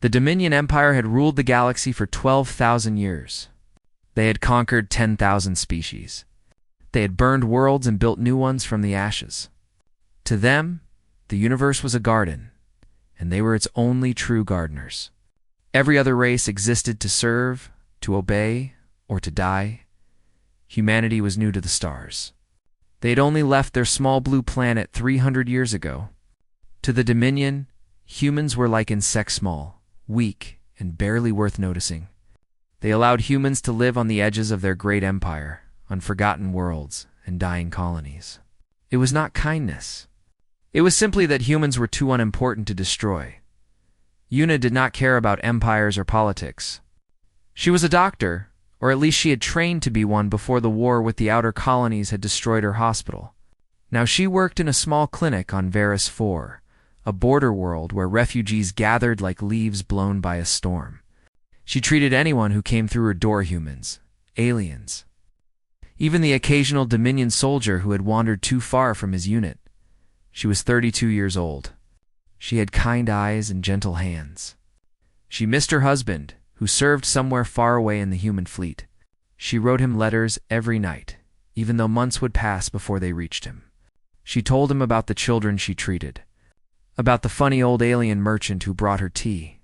The Dominion Empire had ruled the galaxy for 12,000 years. They had conquered 10,000 species. They had burned worlds and built new ones from the ashes. To them, the universe was a garden, and they were its only true gardeners. Every other race existed to serve, to obey, or to die. Humanity was new to the stars. They had only left their small blue planet 300 years ago. To the Dominion, humans were like insects, small, weak, and barely worth noticing. They allowed humans to live on the edges of their great empire, on forgotten worlds and dying colonies. It was not kindness. It was simply that humans were too unimportant to destroy. Una did not care about empires or politics. She was a doctor, or at least she had trained to be one before the war with the outer colonies had destroyed her hospital. Now she worked in a small clinic on Varus 4, a border world where refugees gathered like leaves blown by a storm. She treated anyone who came through her door, humans, aliens, even the occasional Dominion soldier who had wandered too far from his unit. She was 32 years old. She had kind eyes and gentle hands. She missed her husband, who served somewhere far away in the human fleet. She wrote him letters every night, even though months would pass before they reached him. She told him about the children she treated, about the funny old alien merchant who brought her tea,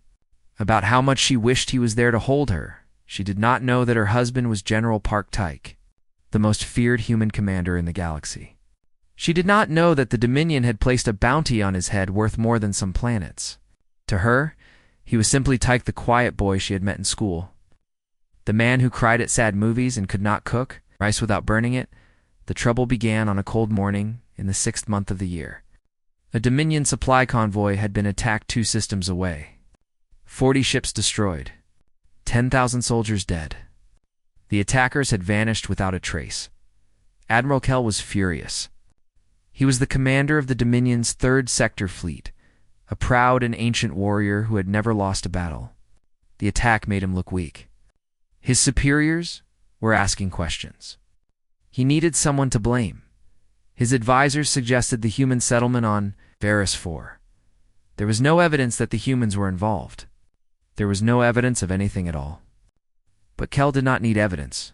about how much she wished he was there to hold her. She did not know that her husband was General Park Tyke, the most feared human commander in the galaxy. She did not know that the Dominion had placed a bounty on his head worth more than some planets. To her, he was simply Tyke, the quiet boy she had met in school. The man who cried at sad movies and could not cook rice without burning it. The trouble began on a cold morning in the 6th month of the year. A Dominion supply convoy had been attacked 2 systems away. 40 ships destroyed. 10,000 soldiers dead. The attackers had vanished without a trace. Admiral Kell was furious. He was the commander of the Dominion's 3rd Sector Fleet, a proud and ancient warrior who had never lost a battle. The attack made him look weak. His superiors were asking questions. He needed someone to blame. His advisors suggested the human settlement on Varus 4. There was no evidence that the humans were involved. There was no evidence of anything at all. But Kell did not need evidence.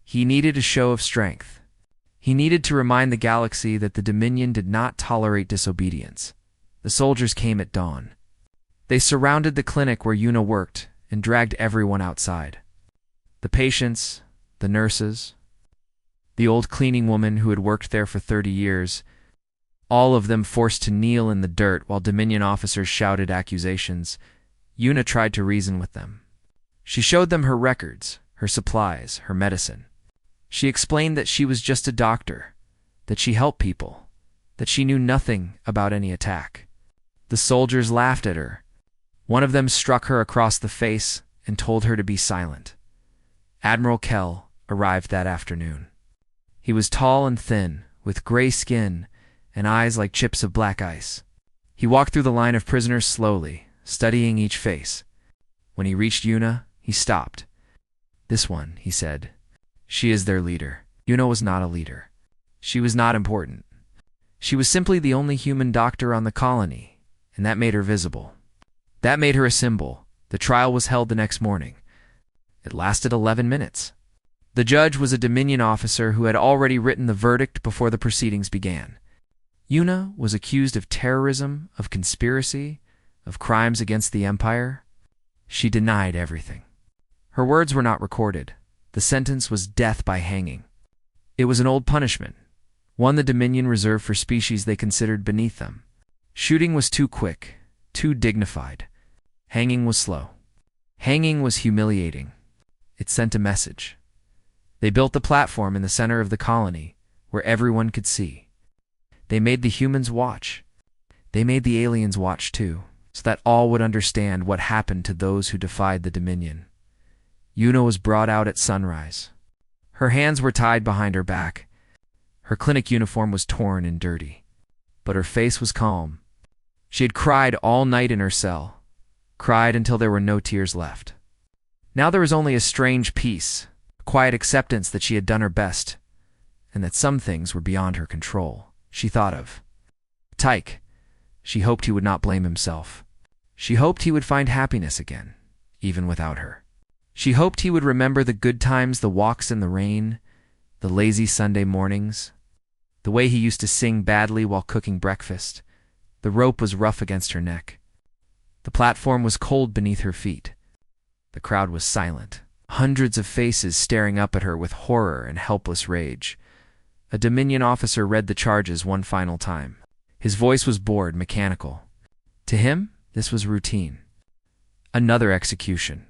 He needed a show of strength. He needed to remind the galaxy that the Dominion did not tolerate disobedience. The soldiers came at dawn. They surrounded the clinic where Una worked and dragged everyone outside. The patients, the nurses, the old cleaning woman who had worked there for 30 years, all of them forced to kneel in the dirt while Dominion officers shouted accusations. Una tried to reason with them. She showed them her records, her supplies, her medicine. She explained that she was just a doctor, that she helped people, that she knew nothing about any attack. The soldiers laughed at her. One of them struck her across the face and told her to be silent. Admiral Kell arrived that afternoon. He was tall and thin, with gray skin and eyes like chips of black ice. He walked through the line of prisoners slowly, studying each face. When he reached Una, he stopped. "This one," he said. "She is their leader." Una was not a leader. She was not important. She was simply the only human doctor on the colony, and that made her visible. That made her a symbol. The trial was held the next morning. It lasted 11 minutes. The judge was a Dominion officer who had already written the verdict before the proceedings began. Una was accused of terrorism, of conspiracy, of crimes against the Empire. She denied everything. Her words were not recorded. The sentence was death by hanging. It was an old punishment, one the Dominion reserved for species they considered beneath them. Shooting was too quick, too dignified. Hanging was slow. Hanging was humiliating. It sent a message. They built the platform in the center of the colony, where everyone could see. They made the humans watch. They made the aliens watch too, so that all would understand what happened to those who defied the Dominion. Una was brought out at sunrise. Her hands were tied behind her back. Her clinic uniform was torn and dirty, but her face was calm. She had cried all night in her cell, cried until there were no tears left. Now there was only a strange peace, a quiet acceptance that she had done her best, and that some things were beyond her control. She thought of Tyke. She hoped he would not blame himself. She hoped he would find happiness again, even without her. She hoped he would remember the good times, the walks in the rain, the lazy Sunday mornings, the way he used to sing badly while cooking breakfast. The rope was rough against her neck. The platform was cold beneath her feet. The crowd was silent, hundreds of faces staring up at her with horror and helpless rage. A Dominion officer read the charges one final time. His voice was bored, mechanical. To him, this was routine. Another execution.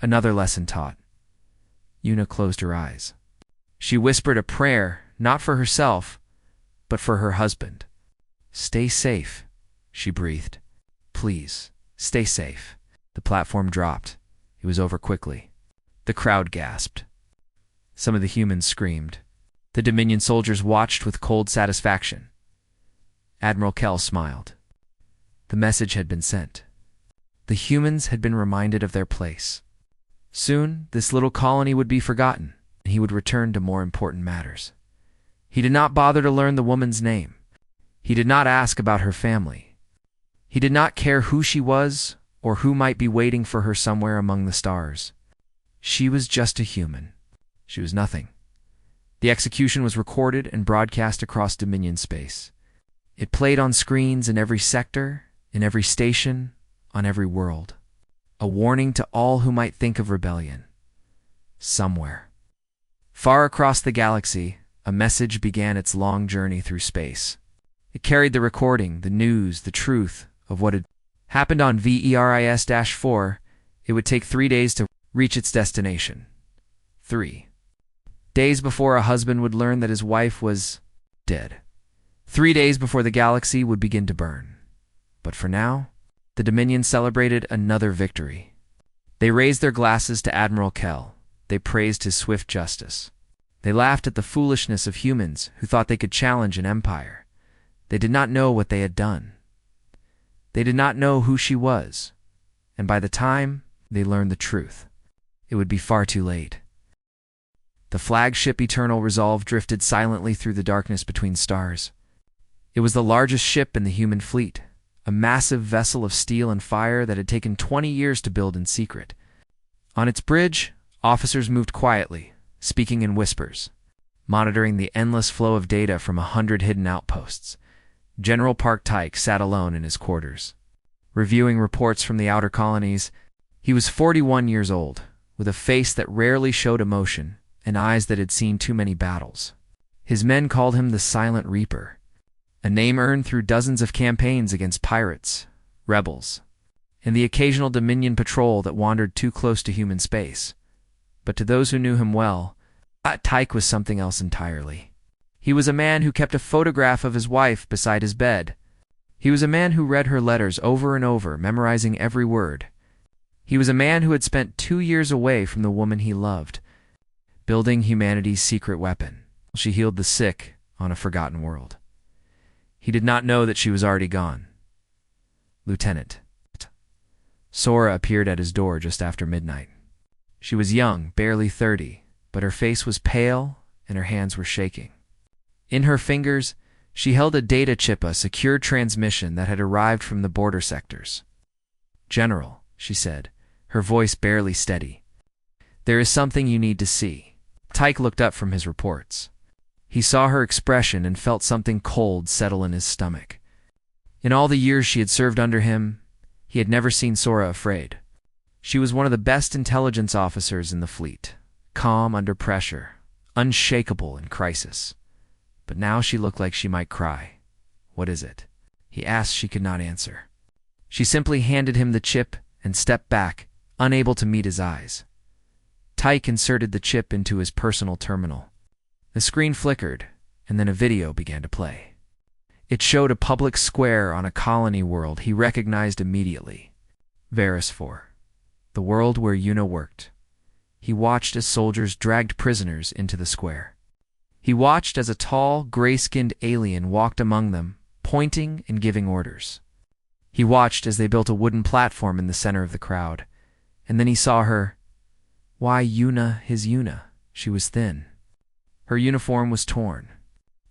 Another lesson taught. Una closed her eyes. She whispered a prayer, not for herself, but for her husband. "Stay safe," she breathed. "Please, stay safe." The platform dropped. It was over quickly. The crowd gasped. Some of the humans screamed. The Dominion soldiers watched with cold satisfaction. Admiral Kell smiled. The message had been sent. The humans had been reminded of their place. Soon, this little colony would be forgotten, and he would return to more important matters. He did not bother to learn the woman's name. He did not ask about her family. He did not care who she was or who might be waiting for her somewhere among the stars. She was just a human. She was nothing. The execution was recorded and broadcast across Dominion space. It played on screens in every sector, in every station, on every world. A warning to all who might think of rebellion. Somewhere, far across the galaxy, a message began its long journey through space. It carried the recording, the news, the truth of what had happened on VERIS-4. It would take 3 days to reach its destination. 3 days before a husband would learn that his wife was dead. 3 days before the galaxy would begin to burn. But for now, the Dominion celebrated another victory. They raised their glasses to Admiral Kell. They praised his swift justice. They laughed at the foolishness of humans who thought they could challenge an empire. They did not know what they had done. They did not know who she was. And by the time they learned the truth, it would be far too late. The flagship Eternal Resolve drifted silently through the darkness between stars. It was the largest ship in the human fleet, a massive vessel of steel and fire that had taken 20 years to build in secret. On its bridge, officers moved quietly, speaking in whispers, monitoring the endless flow of data from 100 hidden outposts. General Park Tyke sat alone in his quarters, reviewing reports from the outer colonies. He was 41 years old, with a face that rarely showed emotion and eyes that had seen too many battles. His men called him the Silent Reaper, a name earned through dozens of campaigns against pirates, rebels, and the occasional Dominion patrol that wandered too close to human space. But to those who knew him well, Tyke was something else entirely. He was a man who kept a photograph of his wife beside his bed. He was a man who read her letters over and over, memorizing every word. He was a man who had spent 2 years away from the woman he loved, building humanity's secret weapon. She healed the sick on a forgotten world. He did not know that she was already gone. Lieutenant. Sora appeared at his door just after midnight. She was young, barely 30, but her face was pale and her hands were shaking. In her fingers, she held a data chip, a secure transmission that had arrived from the border sectors. "General," she said, her voice barely steady, "there is something you need to see." Tyke looked up from his reports. He saw her expression and felt something cold settle in his stomach. In all the years she had served under him, he had never seen Sora afraid. She was one of the best intelligence officers in the fleet, calm under pressure, unshakable in crisis. But now she looked like she might cry. "What is it?" he asked. She could not answer. She simply handed him the chip and stepped back, unable to meet his eyes. Tyke inserted the chip into his personal terminal. The screen flickered, and then a video began to play. It showed a public square on a colony world he recognized immediately. VERIS-4, the world where Una worked. He watched as soldiers dragged prisoners into the square. He watched as a tall, gray-skinned alien walked among them, pointing and giving orders. He watched as they built a wooden platform in the center of the crowd. And then he saw her. Why, Una, his Una. She was thin. Her uniform was torn.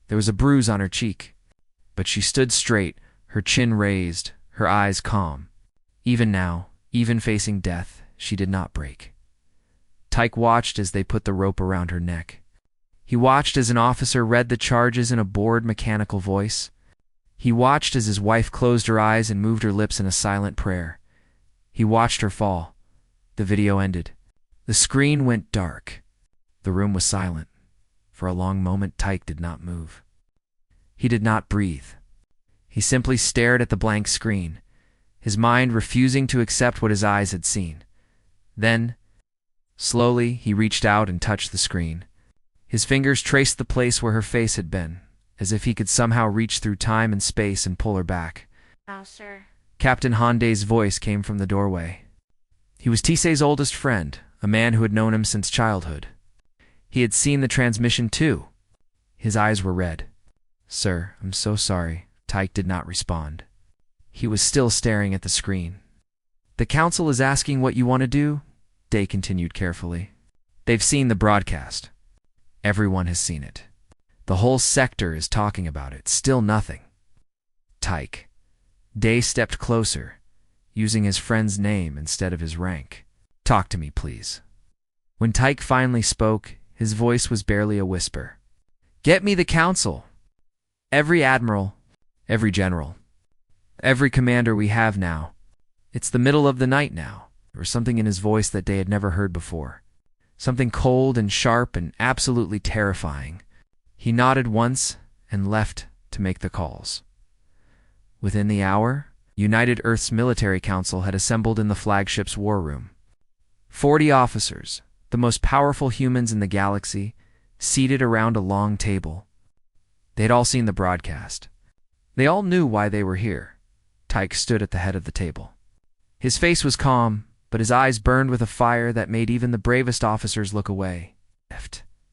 There was a bruise on her cheek. But she stood straight, her chin raised, her eyes calm. Even now, even facing death, she did not break. Tyke watched as they put the rope around her neck. He watched as an officer read the charges in a bored, mechanical voice. He watched as his wife closed her eyes and moved her lips in a silent prayer. He watched her fall. The video ended. The screen went dark. The room was silent. For a long moment, Tyke did not move. He did not breathe. He simply stared at the blank screen, his mind refusing to accept what his eyes had seen. Then, slowly, he reached out and touched the screen. His fingers traced the place where her face had been, as if he could somehow reach through time and space and pull her back. Now, sir. Captain Honday's voice came from the doorway. He was Tisei's oldest friend, a man who had known him since childhood. He had seen the transmission too. His eyes were red. "Sir, I'm so sorry." Tyke did not respond. He was still staring at the screen. "The council is asking what you want to do," Day continued carefully. "They've seen the broadcast. Everyone has seen it. The whole sector is talking about it. Still nothing." Tyke. Day stepped closer, using his friend's name instead of his rank. "Talk to me, please." When Tyke finally spoke, his voice was barely a whisper. "Get me the council. Every admiral, every general, every commander we have now. It's the middle of the night now." There was something in his voice that Day had never heard before. Something cold and sharp and absolutely terrifying. He nodded once and left to make the calls. Within the hour, United Earth's military council had assembled in the flagship's war room. 40 officers, the most powerful humans in the galaxy, seated around a long table. They had all seen the broadcast. They all knew why they were here. Tyke stood at the head of the table. His face was calm, but his eyes burned with a fire that made even the bravest officers look away.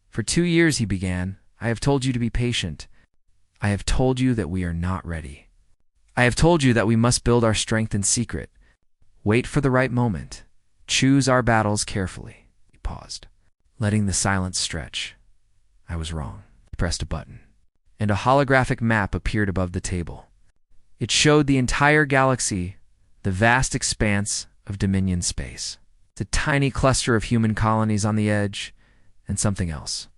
"For 2 years," he began, "I have told you to be patient. I have told you that we are not ready. I have told you that we must build our strength in secret. Wait for the right moment. Choose our battles carefully." He paused, letting the silence stretch. "I was wrong." He pressed a button, and a holographic map appeared above the table. It showed the entire galaxy, the vast expanse of Dominion space. It's a tiny cluster of human colonies on the edge, and something else.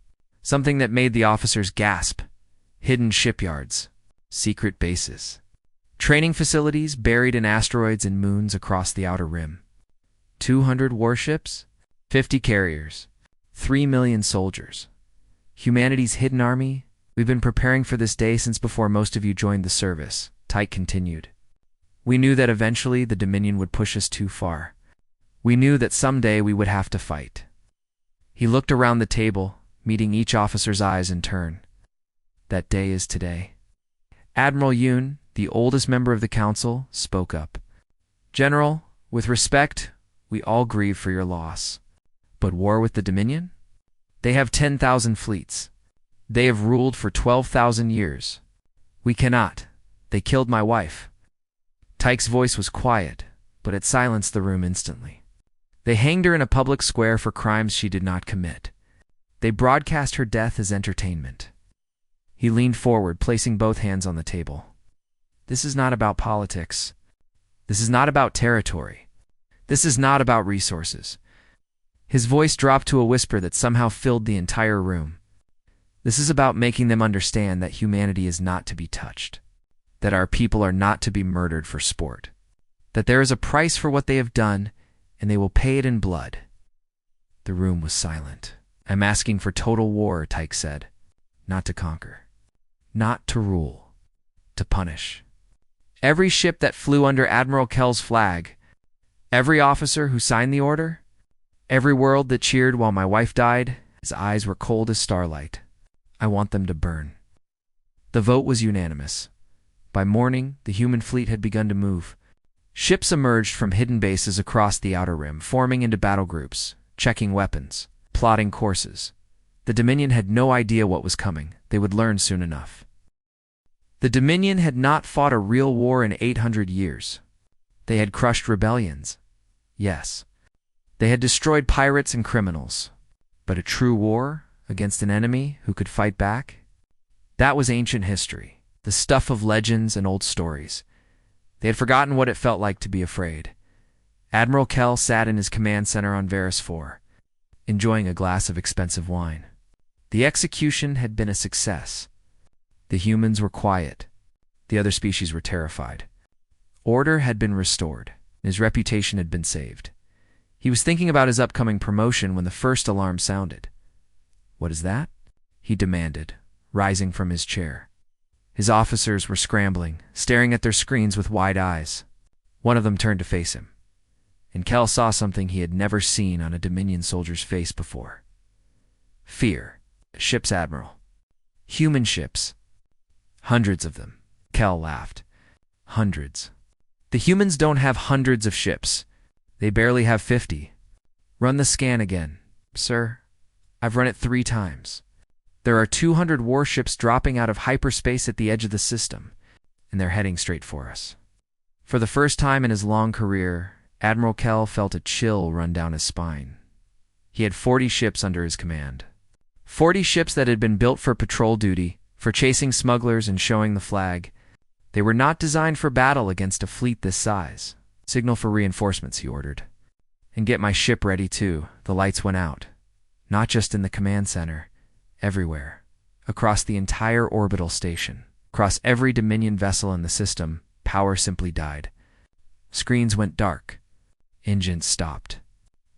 Something that made the officers gasp. Hidden shipyards, secret bases, training facilities buried in asteroids and moons across the outer rim. 200 warships, 50 carriers, 3 million soldiers. Humanity's hidden army. We've been preparing for this day since before most of you joined the service, Tyke continued. We knew that eventually the Dominion would push us too far. We knew that someday we would have to fight. He looked around the table, meeting each officer's eyes in turn. That day is today. Admiral Yoon, the oldest member of the council, spoke up. "General, with respect, we all grieve for your loss. But war with the Dominion? They have 10,000 fleets. They have ruled for 12,000 years. We cannot. They killed my wife." Tyke's voice was quiet, but it silenced the room instantly. They hanged her in a public square for crimes she did not commit. They broadcast her death as entertainment. He leaned forward, placing both hands on the table. "This is not about politics. This is not about territory. This is not about resources." His voice dropped to a whisper that somehow filled the entire room. "This is about making them understand that humanity is not to be touched, that our people are not to be murdered for sport, that there is a price for what they have done, and they will pay it in blood." The room was silent. "I'm asking for total war," Tyke said. "Not to conquer. Not to rule. To punish. Every ship that flew under Admiral Kell's flag, every officer who signed the order, every world that cheered while my wife died, his eyes were cold as starlight. I want them to burn." The vote was unanimous. By morning, the human fleet had begun to move. Ships emerged from hidden bases across the outer rim, forming into battle groups, checking weapons, plotting courses. The Dominion had no idea what was coming. They would learn soon enough. The Dominion had not fought a real war in 800 years. They had crushed rebellions. Yes. They had destroyed pirates and criminals. But a true war against an enemy who could fight back? That was ancient history, the stuff of legends and old stories. They had forgotten what it felt like to be afraid. Admiral Kell sat in his command center on Varus 4, enjoying a glass of expensive wine. The execution had been a success. The humans were quiet. The other species were terrified. Order had been restored. His reputation had been saved. He was thinking about his upcoming promotion when the first alarm sounded. "What is that?" he demanded, rising from his chair. His officers were scrambling, staring at their screens with wide eyes. One of them turned to face him, and Kell saw something he had never seen on a Dominion soldier's face before. Fear. Ship's admiral. Human ships. Hundreds of them. Kell laughed. Hundreds. The humans don't have hundreds of ships. They barely have 50. Run the scan again. Sir, I've run it 3 times. There are 200 warships dropping out of hyperspace at the edge of the system, and they're heading straight for us. For the first time in his long career, Admiral Kell felt a chill run down his spine. He had 40 ships under his command. 40 ships that had been built for patrol duty, for chasing smugglers and showing the flag. They were not designed for battle against a fleet this size. "Signal for reinforcements," he ordered. "And get my ship ready, too." The lights went out. Not just in the command center. Everywhere. Across the entire orbital station. Across every Dominion vessel in the system, power simply died. Screens went dark. Engines stopped.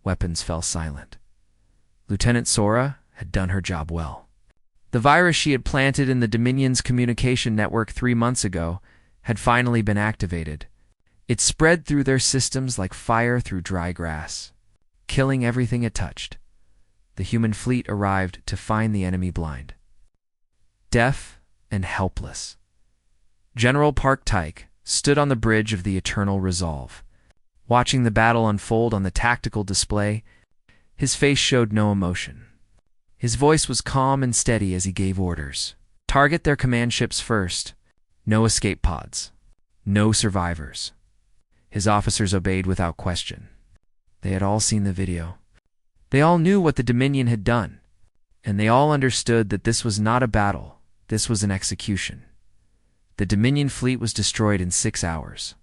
Weapons fell silent. Lieutenant Sora had done her job well. The virus she had planted in the Dominion's communication network 3 months ago had finally been activated. It spread through their systems like fire through dry grass, killing everything it touched. The human fleet arrived to find the enemy blind, deaf, and helpless. General Park Tyke stood on the bridge of the Eternal Resolve. Watching the battle unfold on the tactical display, his face showed no emotion. His voice was calm and steady as he gave orders. Target their command ships first. No escape pods. No survivors. His officers obeyed without question. They had all seen the video. They all knew what the Dominion had done, and they all understood that this was not a battle, this was an execution. The Dominion fleet was destroyed in 6 hours.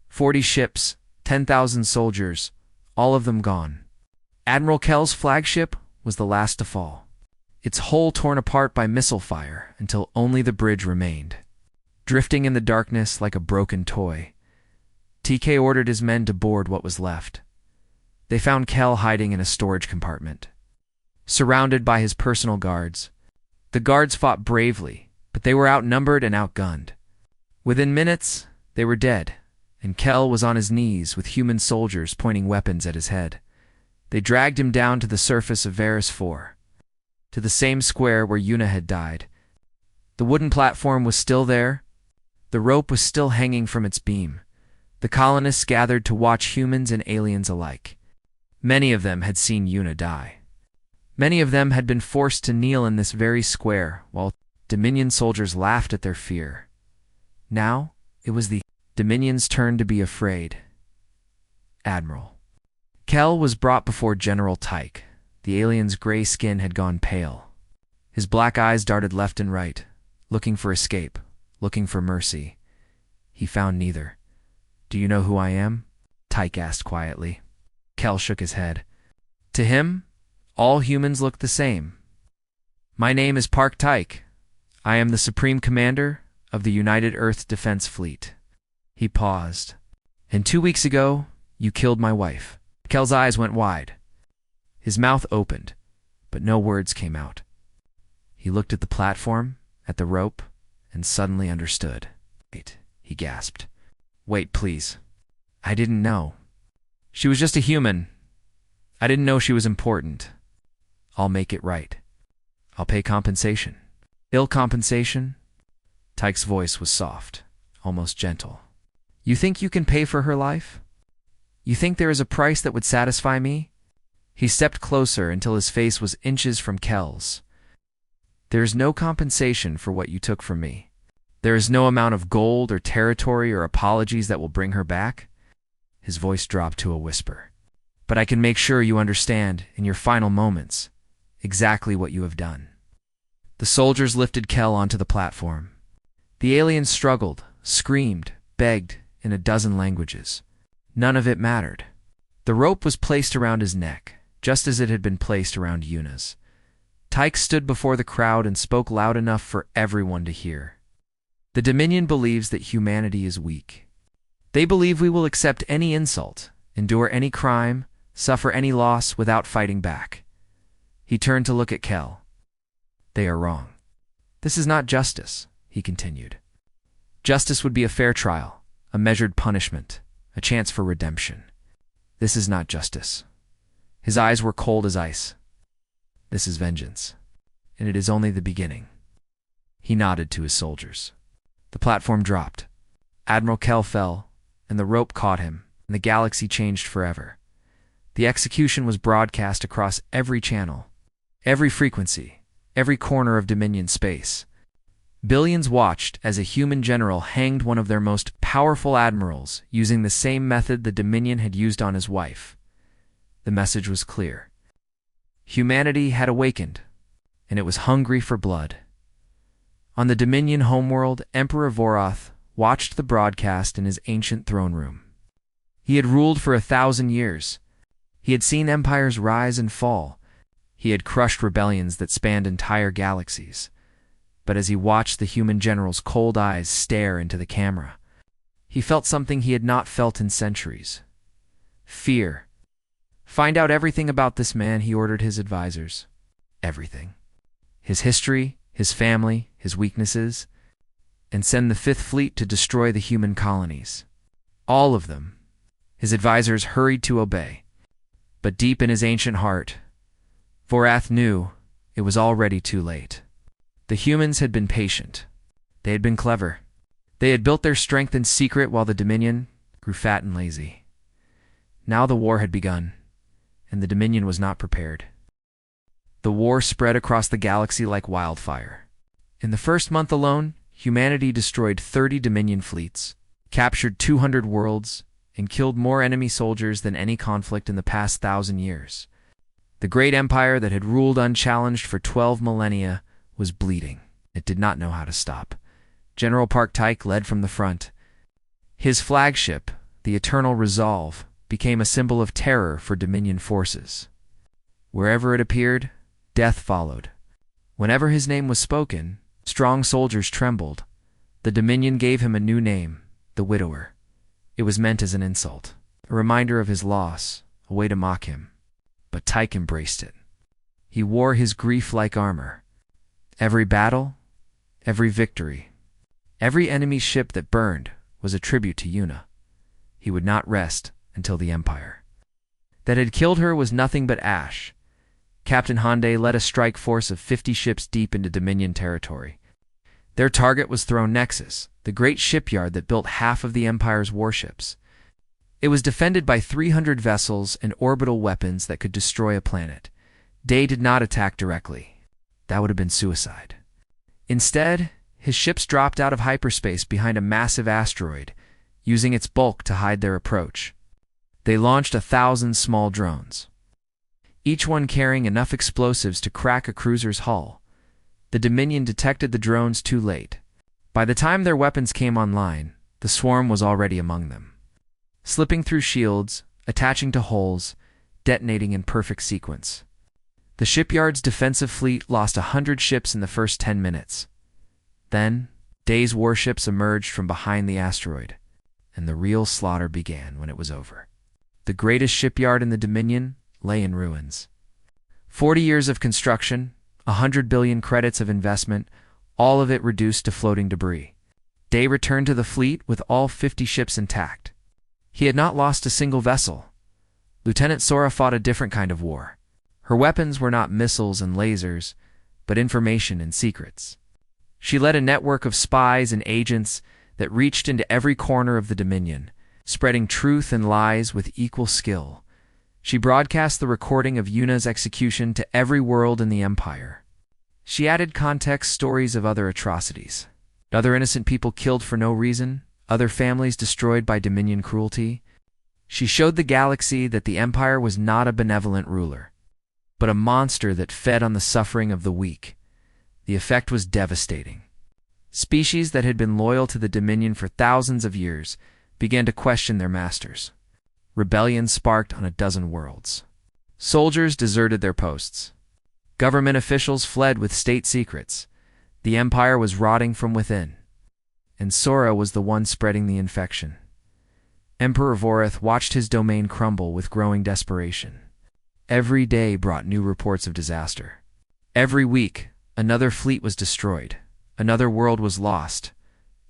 40 ships, 10,000 soldiers, all of them gone. Admiral Kell's flagship was the last to fall, its hull torn apart by missile fire until only the bridge remained. Drifting in the darkness like a broken toy, TK ordered his men to board what was left. They found Kell hiding in a storage compartment, surrounded by his personal guards. The guards fought bravely, but they were outnumbered and outgunned. Within minutes, they were dead, and Kell was on his knees with human soldiers pointing weapons at his head. They dragged him down to the surface of Varus 4, to the same square where Una had died. The wooden platform was still there. The rope was still hanging from its beam. The colonists gathered to watch humans and aliens alike. Many of them had seen Una die. Many of them had been forced to kneel in this very square while Dominion soldiers laughed at their fear. Now, it was the Dominion's turn to be afraid. Admiral Kell was brought before General Tyke. The alien's gray skin had gone pale. His black eyes darted left and right, looking for escape, looking for mercy. He found neither. "Do you know who I am?" Tyke asked quietly. Kell shook his head. To him, all humans looked the same. "My name is Park Tyke. I am the Supreme Commander of the United Earth Defense Fleet." He paused. "And 2 weeks ago, you killed my wife." Kell's eyes went wide. His mouth opened, but no words came out. He looked at the platform, at the rope, and suddenly understood. "Wait," he gasped. "Wait, please. I didn't know. She was just a human. I didn't know she was important. I'll make it right. I'll pay compensation." "Ill compensation?" Tyke's voice was soft, almost gentle. "You think you can pay for her life? You think there is a price that would satisfy me?" He stepped closer until his face was inches from Kell's. "There is no compensation for what you took from me. There is no amount of gold or territory or apologies that will bring her back." His voice dropped to a whisper. "But I can make sure you understand, in your final moments, exactly what you have done." The soldiers lifted Kell onto the platform. The alien struggled, screamed, begged in a dozen languages. None of it mattered. The rope was placed around his neck, just as it had been placed around Yuna's. Tyke stood before the crowd and spoke loud enough for everyone to hear. The Dominion believes that humanity is weak. They believe we will accept any insult, endure any crime, suffer any loss without fighting back. He turned to look at Kel. They are wrong. This is not justice, he continued. Justice would be a fair trial, a measured punishment, a chance for redemption. This is not justice. His eyes were cold as ice. This is vengeance, and it is only the beginning. He nodded to his soldiers. The platform dropped. Admiral Kel fell, and the rope caught him, and the galaxy changed forever. The execution was broadcast across every channel, every frequency, every corner of Dominion space. Billions watched as a human general hanged one of their most powerful admirals using the same method the Dominion had used on his wife. The message was clear. Humanity had awakened, and it was hungry for blood. On the Dominion homeworld, Emperor Voroth watched the broadcast in his ancient throne room. He had ruled for 1,000 years. He had seen empires rise and fall. He had crushed rebellions that spanned entire galaxies. But as he watched the human general's cold eyes stare into the camera, he felt something he had not felt in centuries. Fear. Find out everything about this man, he ordered his advisors. Everything. His history, his family, his weaknesses, and send the Fifth Fleet to destroy the human colonies. All of them. His advisors hurried to obey. But deep in his ancient heart, Vorath knew it was already too late. The humans had been patient. They had been clever. They had built their strength in secret while the Dominion grew fat and lazy. Now the war had begun, and the Dominion was not prepared. The war spread across the galaxy like wildfire. In the first month alone, humanity destroyed 30 Dominion fleets, captured 200 worlds, and killed more enemy soldiers than any conflict in the past 1,000 years. The great empire that had ruled unchallenged for 12 millennia was bleeding. It did not know how to stop. General Park Tyke led from the front. His flagship, the Eternal Resolve, became a symbol of terror for Dominion forces. Wherever it appeared, death followed. Whenever his name was spoken, strong soldiers trembled. The Dominion gave him a new name, the Widower. It was meant as an insult, a reminder of his loss, a way to mock him. But Tyke embraced it. He wore his grief like armor. Every battle, every victory, every enemy ship that burned was a tribute to Yuna. He would not rest until the Empire that had killed her was nothing but ash. Captain Honde led a strike force of 50 ships deep into Dominion territory. Their target was Throne Nexus, the great shipyard that built half of the Empire's warships. It was defended by 300 vessels and orbital weapons that could destroy a planet. Day did not attack directly. That would have been suicide. Instead, his ships dropped out of hyperspace behind a massive asteroid, using its bulk to hide their approach. They launched 1,000 small drones, each one carrying enough explosives to crack a cruiser's hull. The Dominion detected the drones too late. By the time their weapons came online, the swarm was already among them, slipping through shields, attaching to hulls, detonating in perfect sequence. The shipyard's defensive fleet lost 100 ships in the first 10 minutes. Then, Day's warships emerged from behind the asteroid, and the real slaughter began when it was over. The greatest shipyard in the Dominion lay in ruins. 40 years of construction, 100 billion credits of investment, all of it reduced to floating debris. Day returned to the fleet with all 50 ships intact. He had not lost a single vessel. Lieutenant Sora fought a different kind of war. Her weapons were not missiles and lasers, but information and secrets. She led a network of spies and agents that reached into every corner of the Dominion, spreading truth and lies with equal skill. She broadcast the recording of Yuna's execution to every world in the Empire. She added context stories of other atrocities. Other innocent people killed for no reason, other families destroyed by Dominion cruelty. She showed the galaxy that the Empire was not a benevolent ruler, but a monster that fed on the suffering of the weak. The effect was devastating. Species that had been loyal to the Dominion for thousands of years began to question their masters. Rebellion sparked on a dozen worlds. Soldiers deserted their posts. Government officials fled with state secrets. The empire was rotting from within. And Sora was the one spreading the infection. Emperor Vorith watched his domain crumble with growing desperation. Every day brought new reports of disaster. Every week, another fleet was destroyed. Another world was lost.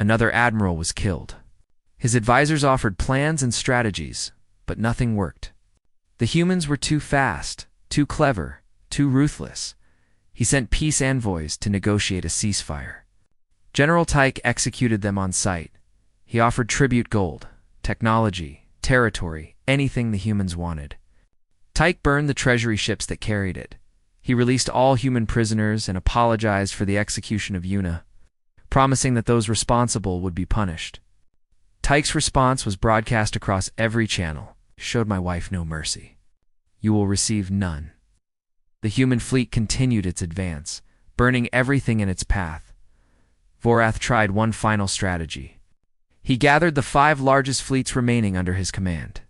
Another admiral was killed. His advisors offered plans and strategies, but nothing worked. The humans were too fast, too clever, too ruthless. He sent peace envoys to negotiate a ceasefire. General Tyke executed them on sight. He offered tribute gold, technology, territory, anything the humans wanted. Tyke burned the treasury ships that carried it. He released all human prisoners and apologized for the execution of Yuna, promising that those responsible would be punished. Tyke's response was broadcast across every channel. Showed my wife no mercy. You will receive none. The human fleet continued its advance, burning everything in its path. Vorath tried one final strategy. He gathered the 5 largest fleets remaining under his command.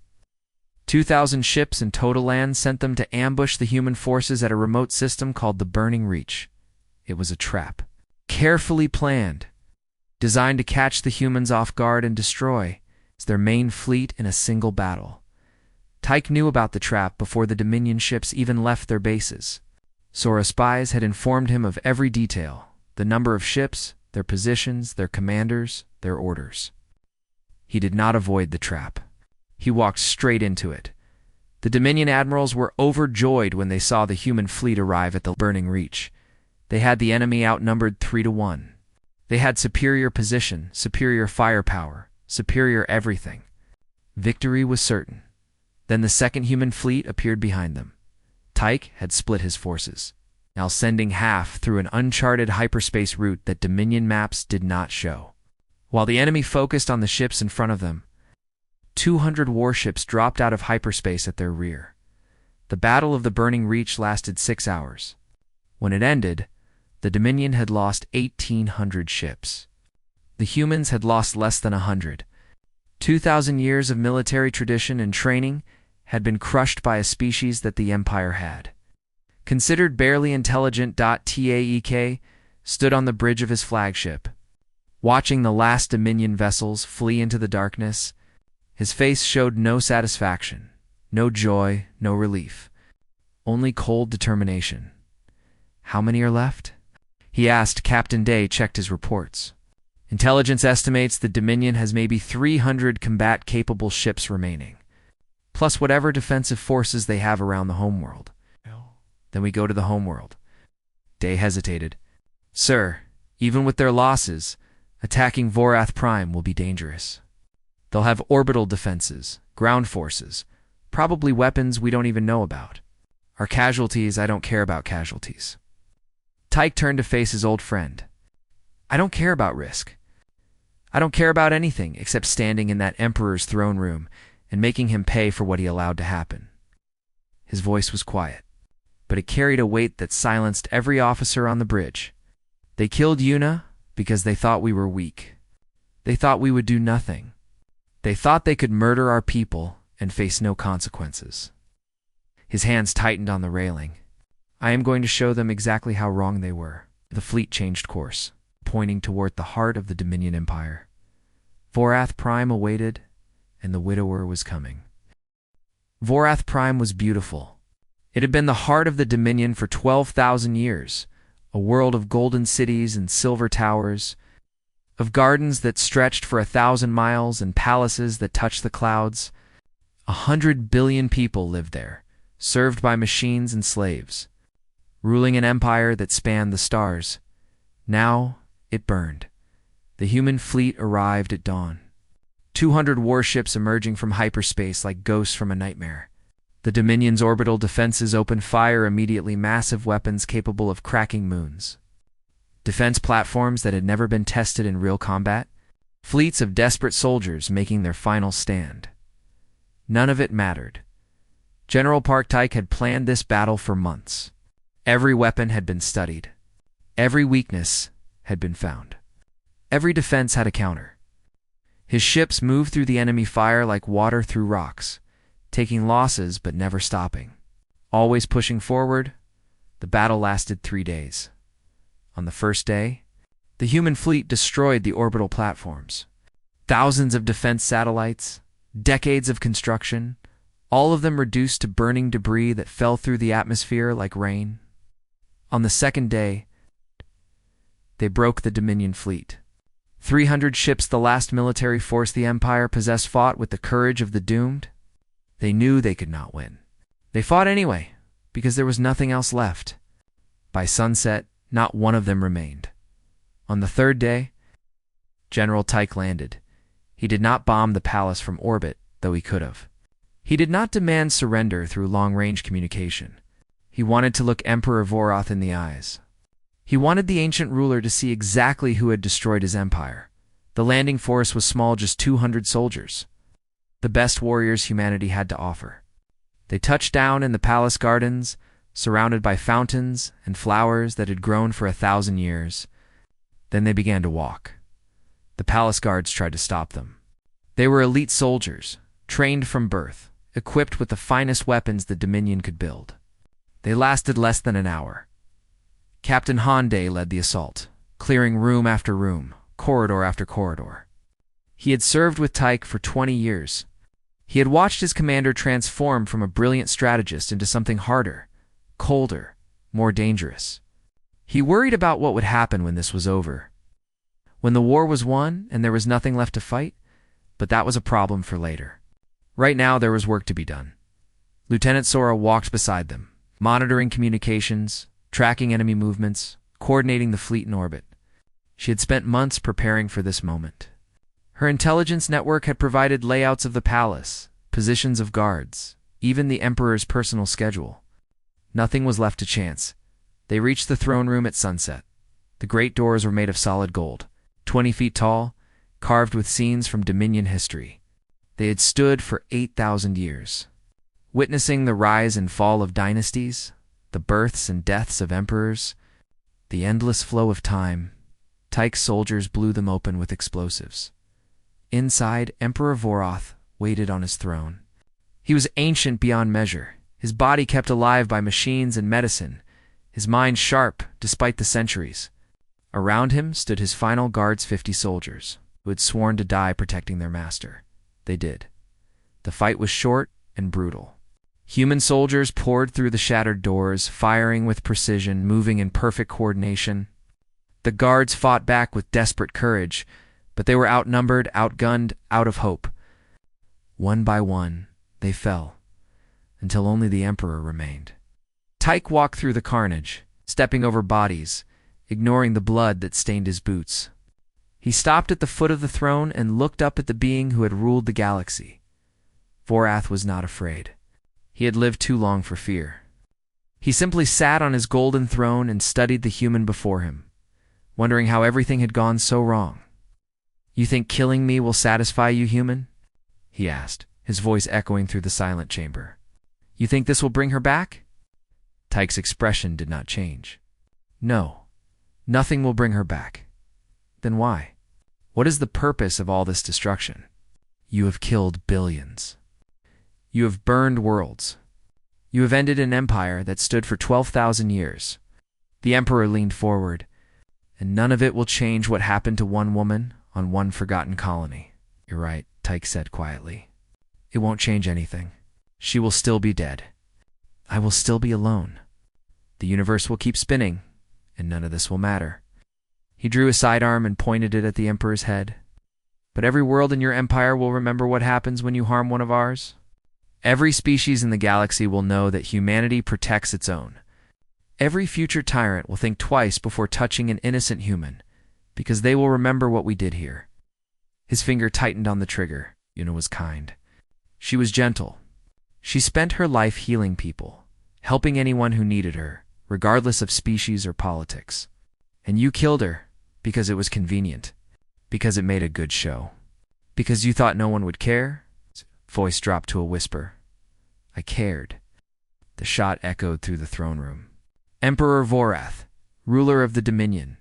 2,000 ships in total and sent them to ambush the human forces at a remote system called the Burning Reach. It was a trap. Carefully planned, designed to catch the humans off guard and destroy their main fleet in a single battle. Tyke knew about the trap before the Dominion ships even left their bases. Sora's spies had informed him of every detail, the number of ships, their positions, their commanders, their orders. He did not avoid the trap. He walked straight into it. The Dominion admirals were overjoyed when they saw the human fleet arrive at the Burning Reach. They had the enemy outnumbered 3-1. They had superior position, superior firepower, superior everything. Victory was certain. Then the second human fleet appeared behind them. Tyke had split his forces, now sending half through an uncharted hyperspace route that Dominion maps did not show. While the enemy focused on the ships in front of them, 200 warships dropped out of hyperspace at their rear. The Battle of the Burning Reach lasted 6 hours. When it ended, the Dominion had lost 1,800 ships. The humans had lost less than 100. 2,000 years of military tradition and training had been crushed by a species that the Empire had. Considered barely intelligent, Taek stood on the bridge of his flagship, watching the last Dominion vessels flee into the darkness. His face showed no satisfaction, no joy, no relief, only cold determination. How many are left? He asked. Captain Day checked his reports. Intelligence estimates the Dominion has maybe 300 combat-capable ships remaining, plus whatever defensive forces they have around the homeworld. Then we go to the homeworld. Day hesitated. Sir, even with their losses, attacking Vorath Prime will be dangerous. They'll have orbital defenses, ground forces, probably weapons we don't even know about. Our casualties, I don't care about casualties. Tyke turned to face his old friend. I don't care about risk. I don't care about anything except standing in that Emperor's throne room and making him pay for what he allowed to happen. His voice was quiet, but it carried a weight that silenced every officer on the bridge. They killed Yuna because they thought we were weak. They thought we would do nothing. They thought they could murder our people and face no consequences. His hands tightened on the railing. I am going to show them exactly how wrong they were. The fleet changed course, pointing toward the heart of the Dominion Empire. Vorath Prime awaited, and the Widower was coming. Vorath Prime was beautiful. It had been the heart of the Dominion for 12,000 years, a world of golden cities and silver towers, of gardens that stretched for 1,000 miles and palaces that touched the clouds. 100 billion people lived there, served by machines and slaves, ruling an empire that spanned the stars. Now it burned. The human fleet arrived at dawn. 200 warships emerging from hyperspace like ghosts from a nightmare. The Dominion's orbital defenses opened fire immediately, massive weapons capable of cracking moons. Defense platforms that had never been tested in real combat. Fleets of desperate soldiers making their final stand. None of it mattered. General Park Tyke had planned this battle for months. Every weapon had been studied. Every weakness had been found. Every defense had a counter. His ships moved through the enemy fire like water through rocks, taking losses but never stopping. Always pushing forward, the battle lasted 3 days. On the first day, the human fleet destroyed the orbital platforms. Thousands of defense satellites, decades of construction, all of them reduced to burning debris that fell through the atmosphere like rain. On the second day, they broke the Dominion fleet. 300 ships, the last military force the Empire possessed, fought with the courage of the doomed. They knew they could not win. They fought anyway, because there was nothing else left. By sunset, not one of them remained. On the third day, General Tyke landed. He did not bomb the palace from orbit, though he could have. He did not demand surrender through long-range communication. He wanted to look Emperor Vorath in the eyes. He wanted the ancient ruler to see exactly who had destroyed his empire. The landing force was small, just 200 soldiers. The best warriors humanity had to offer. They touched down in the palace gardens, surrounded by fountains and flowers that had grown for 1,000 years. Then they began to walk. The palace guards tried to stop them. They were elite soldiers, trained from birth, equipped with the finest weapons the Dominion could build. They lasted less than an hour. Captain Honday led the assault, clearing room after room, corridor after corridor. He had served with Tyke for 20 years. He had watched his commander transform from a brilliant strategist into something harder, colder, more dangerous. He worried about what would happen when this was over. When the war was won and there was nothing left to fight, but that was a problem for later. Right now there was work to be done. Lieutenant Sora walked beside them, monitoring communications, tracking enemy movements, coordinating the fleet in orbit. She had spent months preparing for this moment. Her intelligence network had provided layouts of the palace, positions of guards, even the Emperor's personal schedule. Nothing was left to chance. They reached the throne room at sunset. The great doors were made of solid gold, 20 feet tall, carved with scenes from Dominion history. They had stood for 8,000 years, witnessing the rise and fall of dynasties, the births and deaths of emperors, the endless flow of time. Tyke's soldiers blew them open with explosives. Inside, Emperor Vorath waited on his throne. He was ancient beyond measure, his body kept alive by machines and medicine, his mind sharp despite the centuries. Around him stood his final guards, 50 soldiers, who had sworn to die protecting their master. They did. The fight was short and brutal. Human soldiers poured through the shattered doors, firing with precision, moving in perfect coordination. The guards fought back with desperate courage, but they were outnumbered, outgunned, out of hope. One by one, they fell, until only the Emperor remained. Tyke walked through the carnage, stepping over bodies, ignoring the blood that stained his boots. He stopped at the foot of the throne and looked up at the being who had ruled the galaxy. Vorath was not afraid. He had lived too long for fear. He simply sat on his golden throne and studied the human before him, wondering how everything had gone so wrong. "You think killing me will satisfy you, human?" he asked, his voice echoing through the silent chamber. "You think this will bring her back?" Tyke's expression did not change. "No, nothing will bring her back." "Then why? What is the purpose of all this destruction? You have killed billions. You have burned worlds. You have ended an empire that stood for 12,000 years. The Emperor leaned forward. "And none of it will change what happened to one woman on one forgotten colony." "You're right," Tyke said quietly. "It won't change anything. She will still be dead. I will still be alone. The universe will keep spinning, and none of this will matter." He drew his sidearm and pointed it at the Emperor's head. "But every world in your empire will remember what happens when you harm one of ours. Every species in the galaxy will know that humanity protects its own. Every future tyrant will think twice before touching an innocent human, because they will remember what we did here." His finger tightened on the trigger. Una was kind. She was gentle. She spent her life healing people, helping anyone who needed her, regardless of species or politics. And you killed her because it was convenient, because it made a good show, because you thought no one would care. His voice dropped to a whisper. "I cared." The shot echoed through the throne room. Emperor Vorath, ruler of the Dominion,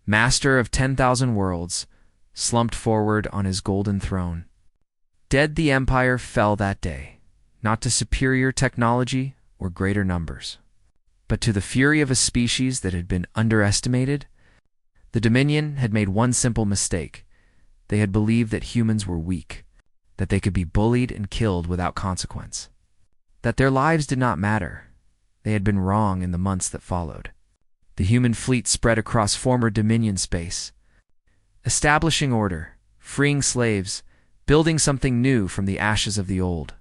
master of 10,000 worlds, slumped forward on his golden throne. Dead, the empire fell that day, not to superior technology or greater numbers, but to the fury of a species that had been underestimated. The Dominion had made one simple mistake. They had believed that humans were weak, that they could be bullied and killed without consequence, that their lives did not matter. They had been wrong in the months that followed. The human fleet spread across former Dominion space, establishing order, freeing slaves, building something new from the ashes of the old.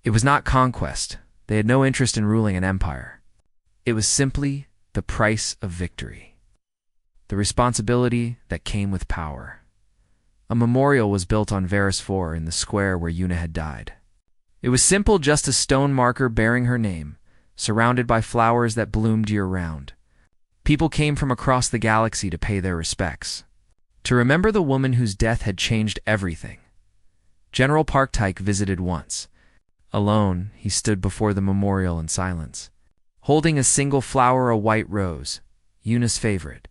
It was not conquest. They had no interest in ruling an empire. It was simply the price of victory, the responsibility that came with power. A memorial was built on Varus 4 in the square where Una had died. It was simple, just a stone marker bearing her name, surrounded by flowers that bloomed year-round. People came from across the galaxy to pay their respects, to remember the woman whose death had changed everything. General Parktyke visited once. Alone, he stood before the memorial in silence, holding a single flower, a white rose, Una's favorite.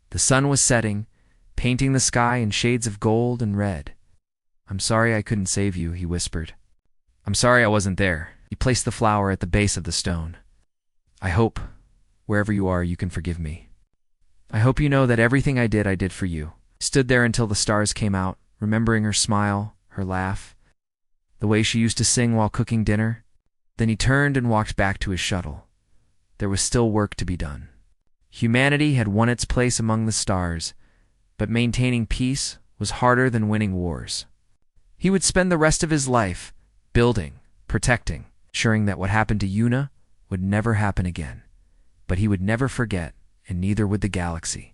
The sun was setting, painting the sky in shades of gold and red. "I'm sorry I couldn't save you," he whispered. "I'm sorry I wasn't there." He placed the flower at the base of the stone. "I hope, wherever you are, you can forgive me. I hope you know that everything I did for you." He stood there until the stars came out, remembering her smile, her laugh, the way she used to sing while cooking dinner. Then he turned and walked back to his shuttle. There was still work to be done. Humanity had won its place among the stars, but maintaining peace was harder than winning wars. He would spend the rest of his life building, protecting, ensuring that what happened to Una would never happen again. But he would never forget, and neither would the galaxy.